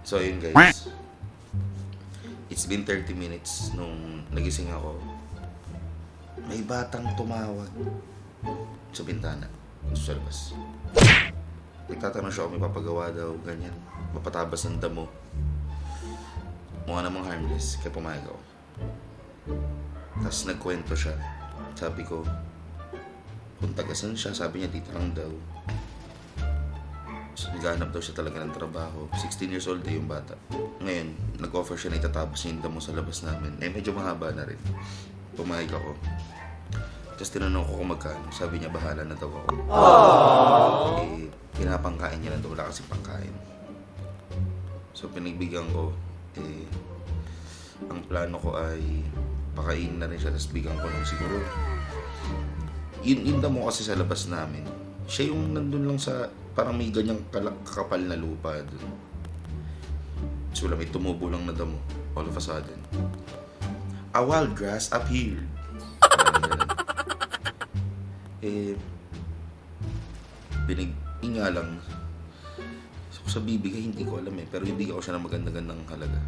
So ayun guys, it's been 30 minutes nung nagising ako. May batang tumawag sa bintana, sa labas. Nagtatanong siya kung may papagawa daw, ganyan. Mapatabas ng damo. Mukha namang harmless, kaya pumayag ako. Tapos nagkwento siya. Sabi ko, kung tagasan siya, sabi niya dito lang daw. So, naghahanap daw siya talaga ng trabaho. 16 years old yung bata. Ngayon, nag-offer siya na itatapos niya yung damo sa labas namin. Eh, medyo mahaba na rin. Pumayag ako. Tapos tinanong ko kung magkano. Sabi niya, bahala na daw ako. Eh, pinapangkain niya lang daw. Wala kasi pangkain. So, pinagbigyan ko. Eh, ang plano ko ay pakainin na rin siya. Tapos bigyan ko lang siguro. Yung damo kasi sa labas namin. Siya yung nandun lang sa parang may ganyang kakapal na lupa dun. So may tumubo lang na damo all of a sudden. A wild grass appeared. Eh, binigyan lang. So sa bibigay, hindi ko alam eh. Pero bibigyan ko siya ng maganda-gandang halaga.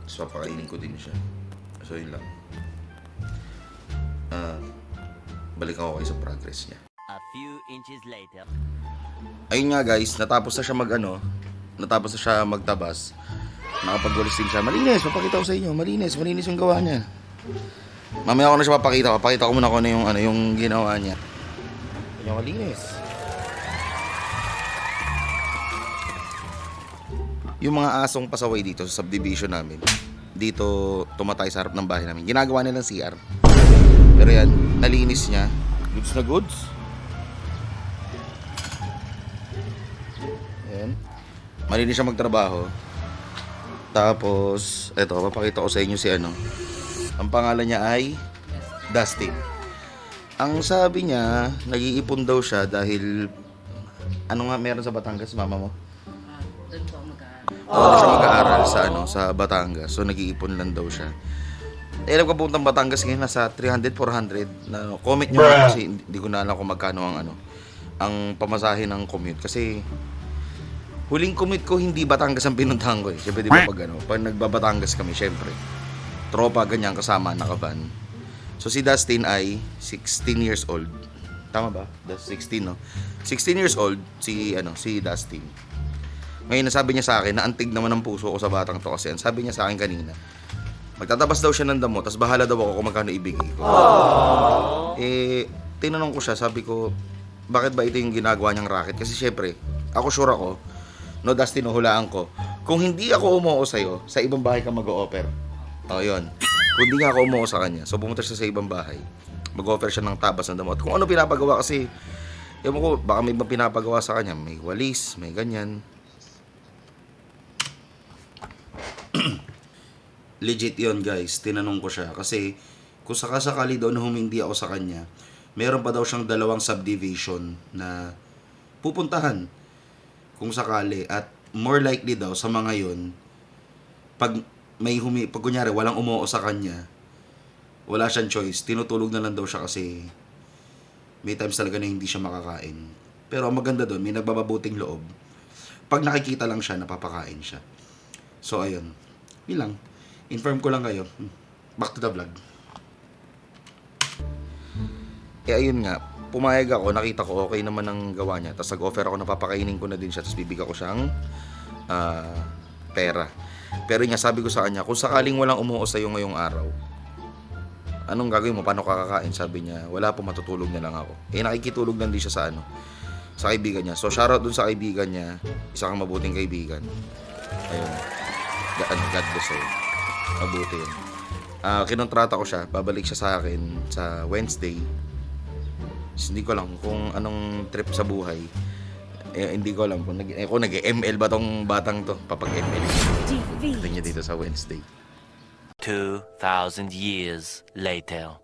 So papakainin ko din siya. So yun lang. Balik ako kayo sa progress niya. A few inches later. Ayun nga guys, natapos na siya natapos na siya magtabas. Nakapagwalis din siya. Malinis, papakita ko sa inyo. Malinis yung gawa niya. Mamaya ko na siya papakita ko muna kung ano yung ginawa niya. Yung malinis. Yung mga asong pasaway dito sa subdivision namin, dito tumatay sa harap ng bahay namin. Ginagawa nilang CR. Pero yan, nalinis niya. Goods na goods. Ayan. Malinis siya magtrabaho. Tapos, eto, papakita ko sa inyo si ano. Ang pangalan niya ay Dustin. Ang sabi niya, nag-iipon daw siya dahil ano nga meron sa Batangas, mama mo? Doon po mag-aaral. Doon siya mag-aaral sa sa Batangas. So nag-iipon lang daw siya. Eh, nagpapuntang Batangas ngayon nasa 300, 400 na comment niyo kasi hindi ko na alam kung magkano ang pamasahe ng commute kasi huling commute ko hindi Batangas ang pinuntahan ko eh. Siyempre di ba pag nagbabatangas kami syempre tropa ganyan kasama nakaban. So si Dustin ay 16 years old. Tama ba? That's 16 no. 16 years old si Dustin. Ngayon nasabi niya sa akin na antig naman ang puso ko sa batang to kasi sabi niya sa akin kanina magtatabas daw siya ng damo, tapos bahala daw ako kung magkano ibigay ko. Eh, tinanong ko siya, sabi ko, bakit ba ito yung ginagawa niyang racket? Kasi syempre, ako sure ako, no Dustin, hulaan ko, kung hindi ako umuo sa'yo, sa ibang bahay ka mag-o-offer. O, yun. Kung hindi nga ako umuo sa kanya, so pumunta siya sa ibang bahay, mag-offer siya ng tabas ng damo. At kung ano pinapagawa kasi, ewan ko, baka may ibang pinapagawa sa kanya, may walis, may ganyan. Legit yon guys, tinanong ko siya kasi kung sakasakali daw na humindi ako sa kanya, meron pa daw siyang dalawang subdivision na pupuntahan kung sakali at more likely daw sa mga yon pag kunyari walang umuo sa kanya, wala siyang choice, tinutulog na lang daw siya kasi may times talaga na hindi siya makakain. Pero ang maganda doon, may nagbababuting loob. Pag nakikita lang siya, napapakain siya. So ayun, bilang inform ko lang kayo. Back to the vlog. Eh ayun nga, pumayag ako, nakita ko okay naman ang gawa niya. Tapos nag-offer ako na papakainin ko na din siya. Tapos bibigyan ko siyang pera. Pero nga sabi ko sa kanya, kung sakaling walang umuo sa'yo ngayong araw, anong gagawin mo? Paano kakakain? Sabi niya, wala po, matutulog na lang ako. Eh nakikitulog lang din siya sa kaibigan niya. So shoutout dun sa kaibigan niya, isa kang mabuting kaibigan. Ayun. God bless her. Mabuti yun. Kinontrata ko siya, babalik siya sa akin sa Wednesday. Hindi ko alam kung anong trip sa buhay. Hindi ko alam kung nag-ML ba tong batang to. Papag-ML. Ito niya dito sa Wednesday. 2,000 years later.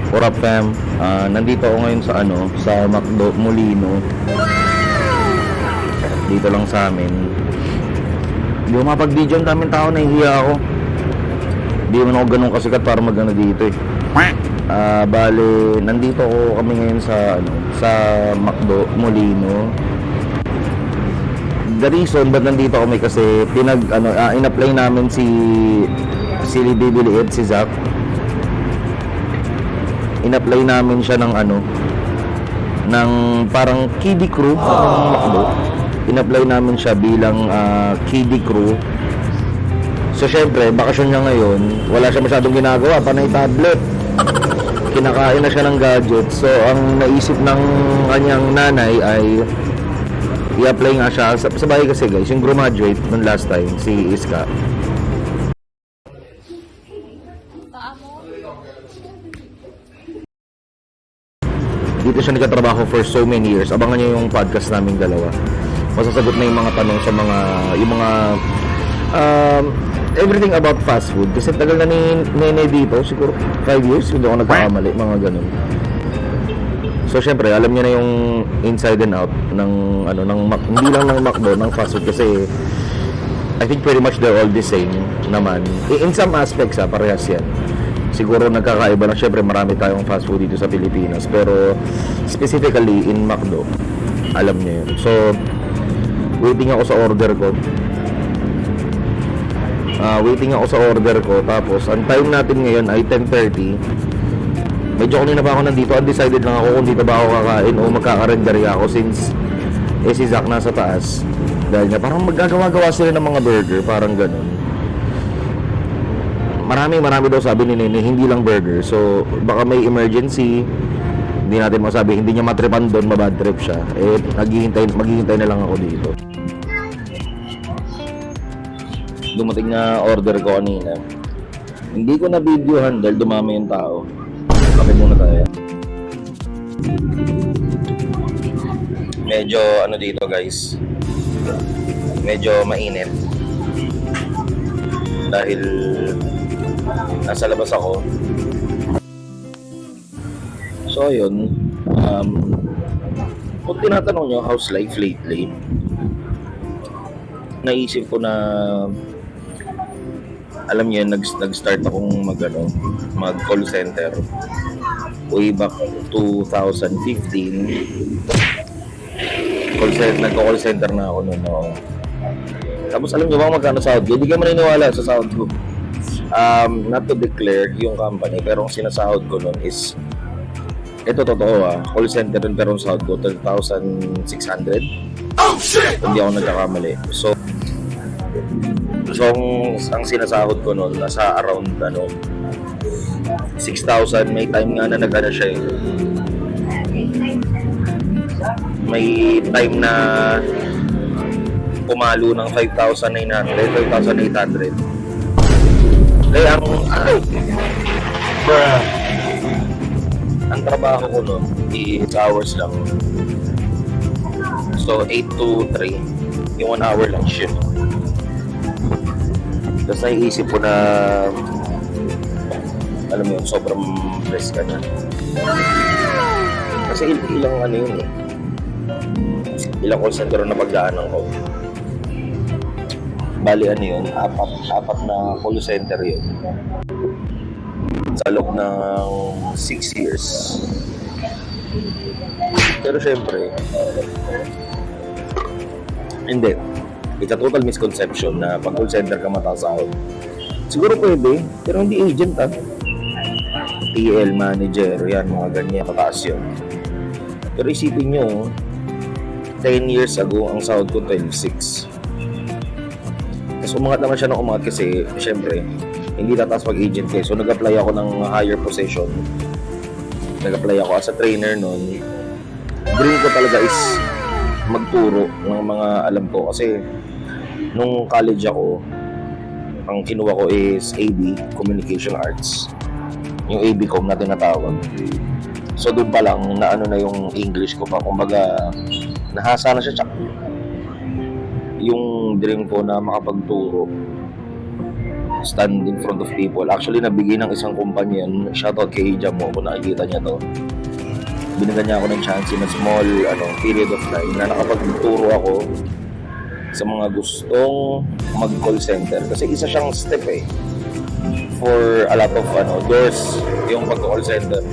What up fam? Nandito ako ngayon sa sa McDo Molino. Dito lang sa amin. Hindi ako mapag-video, ang daming tao, nahihiya ako. Hindi man ako ganun kasikat para mag-ano dito eh. Bale, nandito ako kami ngayon sa McDo Molino. The reason ba't nandito kami kasi in-apply namin si Baby Liit, si Zach. In-apply namin siya ng ng parang kiddie crew ng McDo. In-apply namin siya bilang kiddie crew. So syempre, bakasyon niya ngayon, wala siya masyadong ginagawa, panay tablet. Kinakain na siya ng gadget. So ang naisip ng kanyang nanay ay i-apply nga siya. Sabay kasi guys, yung graduate nung last time, si Iska. Dito siya nagkatrabaho for so many years. Abangan niyo yung podcast naming dalawa. Masasagot na yung mga tanong sa everything about fast food. Kasi tagal na ni Nene dito, siguro 5 years, hindi ako nagkakamali, mga ganun. So syempre, alam niya na yung inside and out ng hindi lang ng McDo, ng fast food kasi I think pretty much they're all the same naman. In some aspects, parehas yan. Siguro nagkakaiba lang, syempre marami tayong fast food dito sa Pilipinas, pero specifically in McDo, alam niya yun. So waiting ako sa order ko. Tapos ang time natin ngayon ay 10:30. Medyo kanina pa ako nandito, undecided lang ako kung dito ba ako kakain o magkakarenderya ako since si Zach nasa taas. Dahil nga parang maggagawa-gawa sila ng mga burger, parang ganun. Marami daw sabi ni Nene, hindi lang burger. So baka may emergency, hindi natin masabi, hindi niya matripan doon, mabad trip siya. Maghihintay na lang ako dito. Dumating na order ko kanina. Hindi ko na videohan dahil dumami yung tao. Kape muna tayo. Medyo dito guys, medyo mainit dahil nasa labas ako. So ayun, kung tinatanong nyo how's life lately, naisip ko na alam niyo, nag-start akong mag call center way back 2015. Nagko-call center na ako noon. Tapos alam niyo ba magkano sahod ko? Hindi kayo maniniwala sa sahod ko. Not to declare yung company, pero ang sinasahod ko noon is, ito totoo call center rin, pero ang sahod ko 12,600. Oh shit! Hindi ako nagkakamali. So ang sinasahod ko noon nasa around 6,000. May time nga na siya eh. May time na pumalo ng 5,800. Kaya ang trabaho ko noon is hours lang. So 8 to 3, yung 1 hour lang shift. Tapos naiisip ko na, alam mo yun, sobrang stress ka na. Kasi ilang call center na pagdaanan ko. Bali apat na call center yun. Sa loob ng 6 years. Pero syempre, hindi. It's a total misconception na pag call center ka mataas sahod. Siguro pwede, pero hindi agent TL, manager, yan, mga ganyan, mataas yun. Pero isipin nyo, 10 years ago, ang sahod ko 12,600. Tapos umangat naman siya ng umangat kasi, syempre, hindi tataas pag agent kayo. So nag-apply ako ng higher position. Nag-apply ako as a trainer noon. Dream ko talaga is magturo ng mga alam ko kasi nung college ako, ang kinuha ko is AB, Communication Arts. Yung AB-Com na tinatawag. So doon pa lang na yung English ko pa. Kumbaga, nahasa na siya. Yung dream ko na makapagturo stand in front of people. Actually, nabigay ng isang kumpanya yan. Shoutout kay Jamo kung nakikita niya to. Binigyan niya ako ng chance in a small period of time na nakapagturo ako sa mga gustong mag-call center. Kasi isa siyang step for a lot of doors yung pag-call center.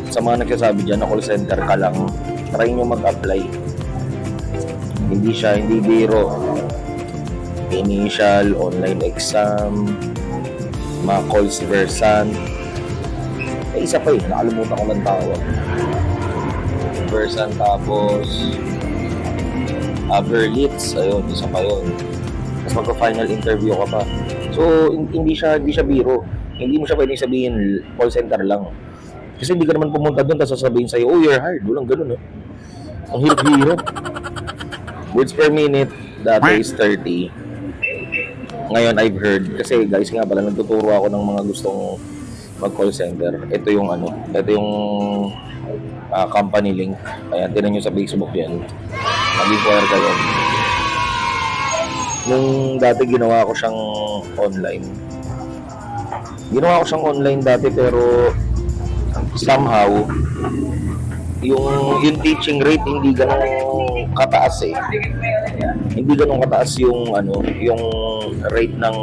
Sa mga nagsasabi dyan na call center ka lang, try nyo mag-apply. Hindi biro. Initial, online exam, mga calls versant. Isa pa nakalimutan ko lang tawag. Versant, tapos Berlitz, ayun, isa pa yun. Tapos magpa-final interview ka pa. So, hindi siya biro. Hindi mo siya pwedeng sabihin call center lang. Kasi hindi ka naman pumunta doon tapos sasabihin sa'yo, oh, you're hired. Walang ganun, Ang hirap-hirap. Words per minute, dati is 30. Ngayon, I've heard, kasi guys nga pala, nagtuturo ako ng mga gustong mag-call center. Ito yung company link. Ayan, tinan nyo sa Facebook yan. Mag-inquire kayo. Nung dati ginawa ko siyang online. Ginawa ko siyang online dati pero somehow yung teaching rate hindi ganun kataas Hindi ganun kataas yung yung rate ng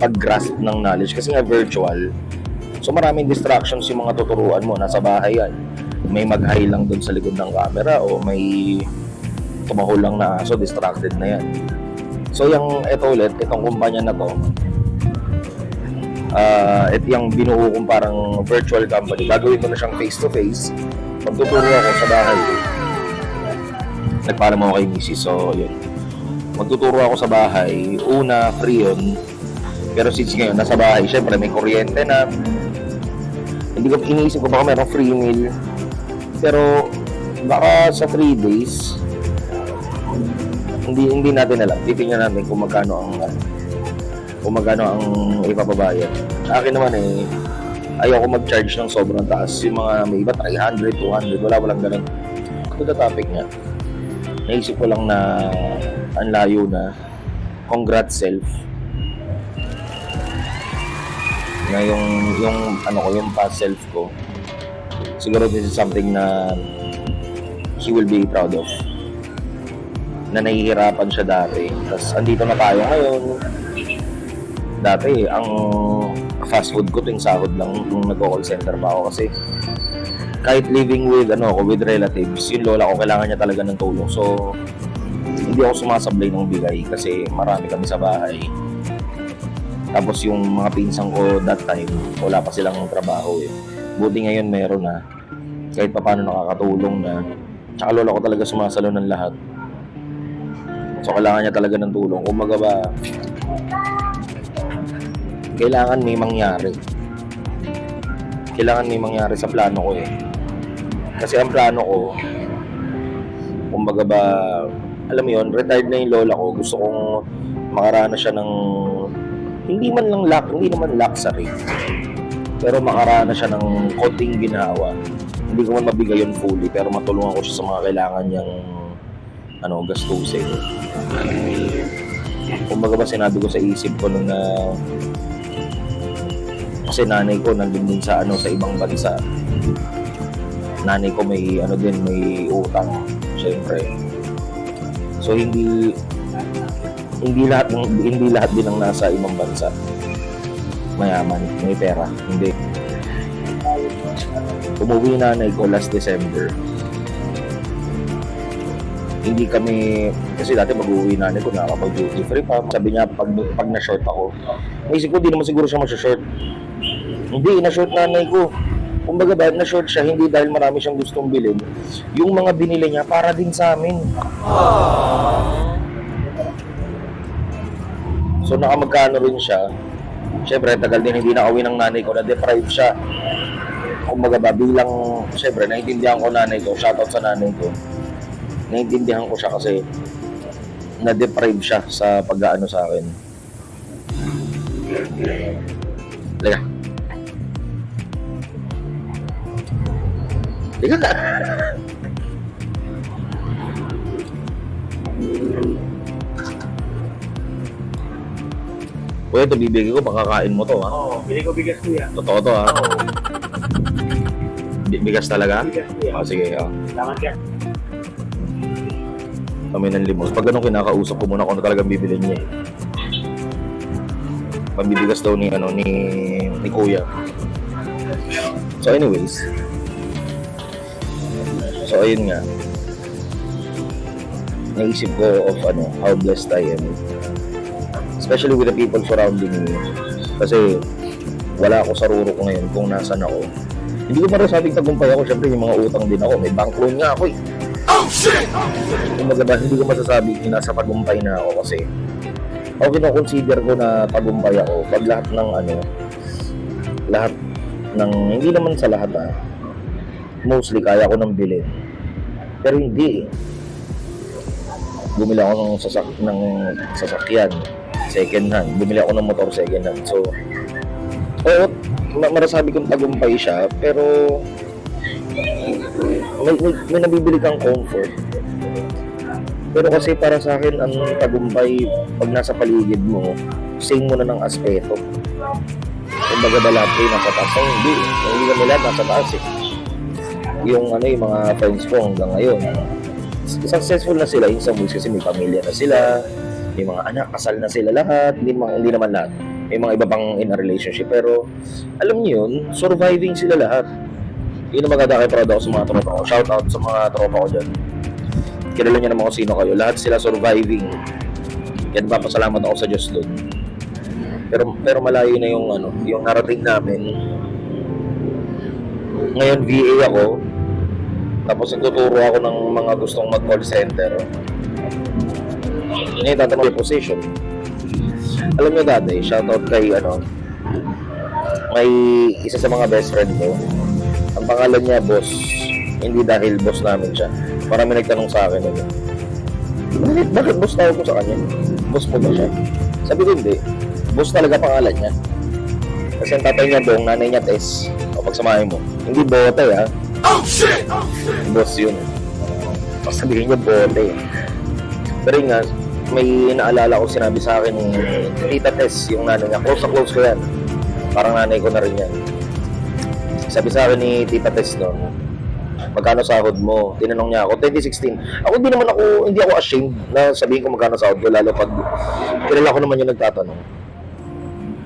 pag-grasp ng knowledge kasi nga virtual. So maraming distractions yung mga tuturuan mo, nasa bahay yan. May mag-hi lang doon sa likod ng camera o may tumahol lang na aso, distracted na yan. So itong kumpanya na to, ito yung binuo kong parang virtual company. Gagawin ko na siyang face-to-face. Magtuturo ako sa bahay. Nagpaalam ako kay Mrs. So, yun. Magtuturo ako sa bahay. Una, free yun. Pero since ngayon, nasa bahay, syempre may kuryente na. Iniisip ko baka mayroong free meal. Pero, baka sa 3 days, hindi natin alam. Titingnan natin kung magkano ang ipapabayad. Sa akin naman ayaw ko mag-charge ng sobrang taas. Yung mga may iba 300, 200, walang ganun. To the topic niya, naisip ko lang na ang layo na congrats self na yung past self ko, siguro this is something na he will be proud of, na nahihirapan siya dati tapos andito na tayo ngayon. Dati ang fast food ko tuwing sahod lang nung nag-call center pa ako kasi kahit living with with relatives, yung lola ko kailangan niya talaga ng tulong. So hindi ako sumasablay ng bigay kasi marami kami sa bahay. Tapos yung mga pinsan ko that time, wala pa silang trabaho Buti ngayon meron na. Kahit pa paano nakakatulong na. Tsaka lola ko talaga sumasalo ng lahat. So kailangan niya talaga ng tulong. Kumbaga ba, kailangan may mangyari. Kailangan may mangyari sa plano ko Kasi ang plano ko, kumbaga ba, alam mo yun, retired na yung lola ko. Gusto kong makaranas siya ng, hindi naman luxury. Pero makaranas siya ng konting ginawa. Hindi ko man mabigay yun fully, pero matulungan ko siya sa mga kailangan niyang gastusin. Kumbaga ba, sinabi ko sa isip ko nung na kasi nanay ko nandun din sa sa ibang bansa. Nanay ko may may utang, syempre. So hindi lahat din ng nasa ibang bansa mayaman, may pera. Hindi. Umuwi yung nanay ko last December. Hindi kami, kasi dati mag-uwi nanay ko, nakakapag-duty free pa. Sabi niya, pag na-short ako, naisip ko, di naman siguro siya masya-short. Hindi, na-short nanay ko. Kumbaga dahil na-short siya, hindi dahil marami siyang gustong bilhin. Yung mga binili niya, para din sa amin. So nakamagkano rin siya. Siyempre, tagal din hindi nakauwi ng nanay ko, na-deprive siya. Kumbaga ba, bilang, siyempre, naiintindihan ko nanay ko, shoutout sa nanay ko. Naiintindihan ko siya kasi na-deprive siya sa pag-aano sa akin. Liga. Liga ka. Kuya, ito bibigay ko, makakain mo to, ha? Oo, bili ko bigas kuya. Totoo to, ha? Oo, Bigas talaga? bigas kuya. O, sige, ha? Salamat ka. Kami ng limos. Pag ganun kinakausap ko muna kung ano talagang bibilin niya, eh. Pambibigas daw ni, ano, ni Kuya. So, anyways. So, ayun nga. Naisip ko of, how blessed I am. Especially with the people surrounding me. Kasi, wala ako sa ruro ko ngayon kung nasan ako. Hindi ko marasabing tagumpay ako. Siyempre, yung mga utang din ako. May bank loan nga ako, eh. Kumbaga ba, hindi ko masasabi na nasa tagumpay na ako kasi ako kino-consider ko na tagumpay ako pag lahat ng, hindi naman sa lahat mostly kaya ko nang bilhin. Pero hindi. Bumili ako ng sasakyan, second hand. Bumili ako ng motor, second hand. So, marasabi kong tagumpay siya, pero may nabibili kang comfort. Pero kasi para sa akin, ang tagumpay, pag nasa paligid mo, same mo na ng aspeto. Kumbaga ba lahat kayo nasa taas? Hindi kami lahat nasa taas, eh. Yung mga friends ko hanggang ngayon, successful na sila in some ways kasi may pamilya na sila, may mga anak, kasal na sila lahat, hindi naman lahat. May mga iba pang in a relationship, pero alam niyo yun, surviving sila lahat. Yun ang maganda kay proud ako sa mga tropa ko. Shout out sa mga tropa ko dyan. Kilala niyo naman kung sino kayo. Lahat sila surviving. Kaya nagpapasalamat ako sa Diyos doon. Pero malayo na yung narating namin. Ngayon VA ako. Tapos nagtuturo ako ng mga gustong mag-call center. Ngayon tatanong yung position. Alam niyo dati, shout out kay may isa sa mga best friend ko. Ang pangalan niya, Boss. Hindi dahil boss namin siya. Marami nagtanong sa akin. Bakit boss tawag ko sa kanya? Boss mo ba siya? Sabi ko hindi. Boss talaga pangalan niya. Kasi ang tatay niya Dong, nanay niya Tess. O pagsamahin mo. Hindi Bote, ha? Oh shit! Boss yun. Pag sabihin niya Bote. Pero nga, may naalala ko sinabi sa akin ni Tita Tess, yung nanay niya. Close na close ko yan. Parang nanay ko na rin yan. Sabi sa akin ni Tita Tess noon, magkano sahod mo? Tinanong niya ako, 2016. Ako hindi ako ashamed na sabihin ko magkano sahod ko, lalo pag kilala ko naman yung nagtatanong.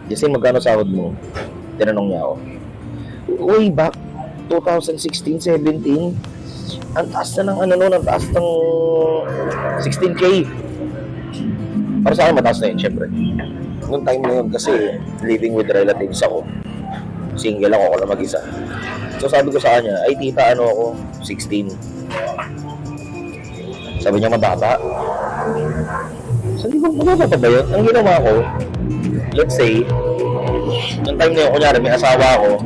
Kasi magkano sahod mo? Tinanong niya ako. Way back, 2016, 17, ang taas na ng ang taas ng 16K. Para sa akin, mataas na yun, syempre. Noong time na yun, kasi living with relatives ako. Single ako lang mag-isa. So sabi ko sa kanya, ay tita, ako, 16. Sabi niya, mababa. Sabi ko, mababa pa ba yun? Ang ginawa ko, let's say, yung time na yun, kunyari, may asawa ako,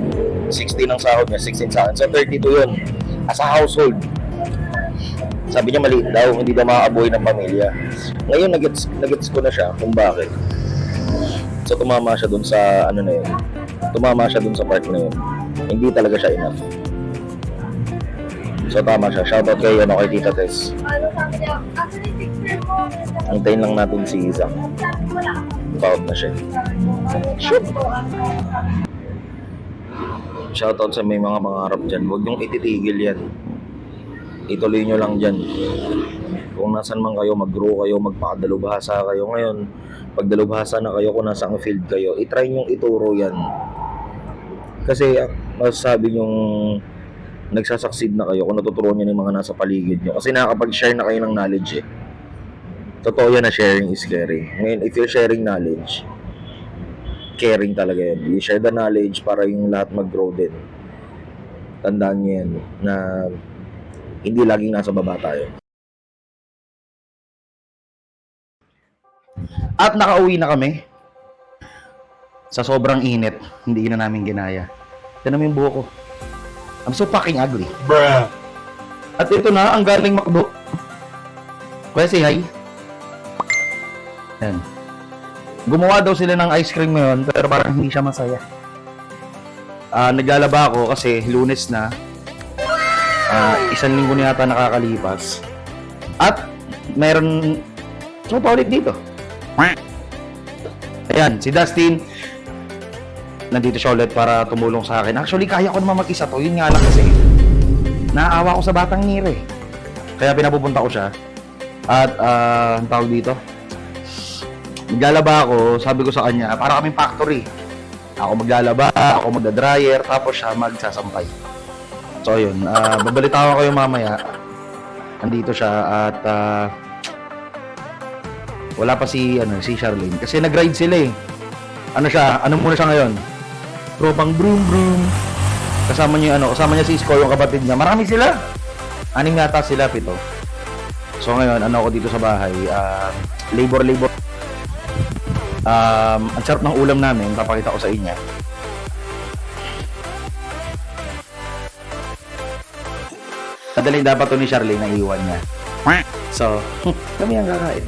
16 ang sahod niya, 16 sa akin. So 32 yun, as a household. Sabi niya, maliit daw, hindi daw makakabuhay ng pamilya. Ngayon, nagets ko na siya kung bakit. So tumama siya dun sa, na yun. Tumama siya dun sa part na yun. Hindi talaga siya enough. So tama siya. Shoutout kay Tita Tess. Antayin lang natin si Isang. Proud na siya. Shoot! Shoutout sa may mga pangarap dyan. Huwag niyong ititigil yan. Ituloy nyo lang dyan. Kung nasan man kayo, mag-grow kayo, magpakadalubhasa kayo. Ngayon, pag dalubhasa na kayo, kung nasa ang field kayo, itry nyong ituro yan. Kasi masasabi nyong nagsasucceed na kayo kung natuturuan nyo ng mga nasa paligid nyo. Kasi nakakapag-share na kayo ng knowledge, eh. Totoo yan na sharing is caring. Ngayon, if you're sharing knowledge, caring talaga yan. You share the knowledge para yung lahat mag-grow din. Tandaan nyo yan na hindi laging nasa baba tayo. At nakauwi na kami. Sa sobrang init, hindi na namin ginaya. Tignan mo yung buhok ko. I'm so fucking ugly. Bruh. At ito na, ang galing McDo. Kuya, say hi. Yan. Gumawa daw sila ng ice cream ngayon, pero parang hindi siya masaya. Naglalaba ako kasi Lunes na. 1 linggo na yata nakakalipas. At meron... Ano pa ulit dito? Ayan, si Dustin, nandito siya ulit para tumulong sa akin. Actually, kaya ko naman mag-isa to. Yun nga lang kasi, naaawa ko sa batang nire. Kaya pinapupunta ko siya. At, ang tawag dito, maglalaba ako, sabi ko sa kanya, para kaming factory. Ako maglalaba, ako magda-dryer, tapos siya magsasampay. So, yun. Babalitaan ko kayo mamaya. Nandito siya at wala pa si Charlene kasi nag-ride sila eh. Ano muna siya ngayon? Tropang broom broom. Kasama niya si Isko, yung kapatid niya. Marami sila. 6 yata sila, 7. So ngayon, ako dito sa bahay, labor. Ang sarap ng ulam namin, papakita ko sa inyo. Madaling dapat to ni Charlene na iwan niya. So, kami ang kakain.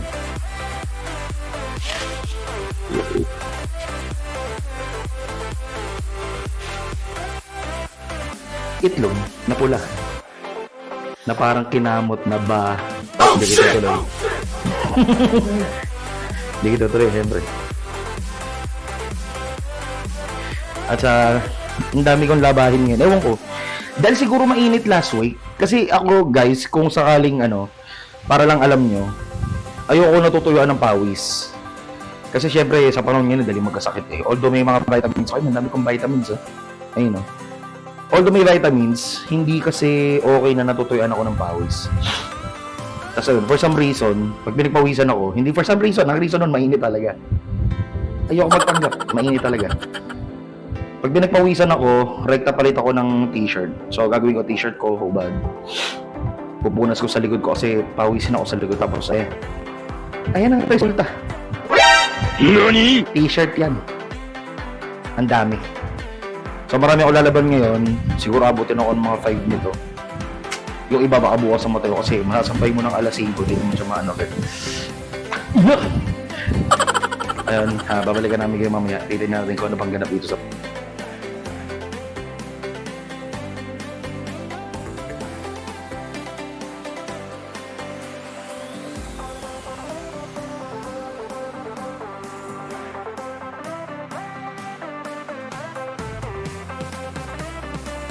Itlog na pula. Na parang kinamot na ba. Hindi kita tuloy. Hindi kita tuloy, siyempre. At ang dami kong labahin ngayon. Ewan ko. Dahil siguro mainit last week. Kasi ako, guys, kung sakaling para lang alam nyo, ayoko natutuyuan ng pawis. Kasi syempre, sa panahon ngayon, dali magkasakit eh. Although may mga vitamins. Ay, ang dami kong vitamins Ayun Although may vitamins, hindi kasi okay na natutuyuan ako ng pawis. Tapos for some reason, pag pinagpawisan ako, hindi for some reason, ang reason nun, mainit talaga. Ayoko magpanggap, mainit talaga. Pag pinagpawisan ako, rekta palit ako ng t-shirt. So, gagawin ko t-shirt ko, hubad. Pupunas ko sa likod ko kasi pawisin ako sa likod. Tapos, ayan ang resulta. NANI?! T-shirt yan. Ang dami. So, marami ako lalaban ngayon. Siguro abutin ako ng mga 5 nito. Yung iba baka bukas sa matayo kasi masasampay mo ng alas 5. Hindi mo siya maano. Ayun, babalikan namin kayo mamaya. Titignan natin kung ano pang ganap dito sa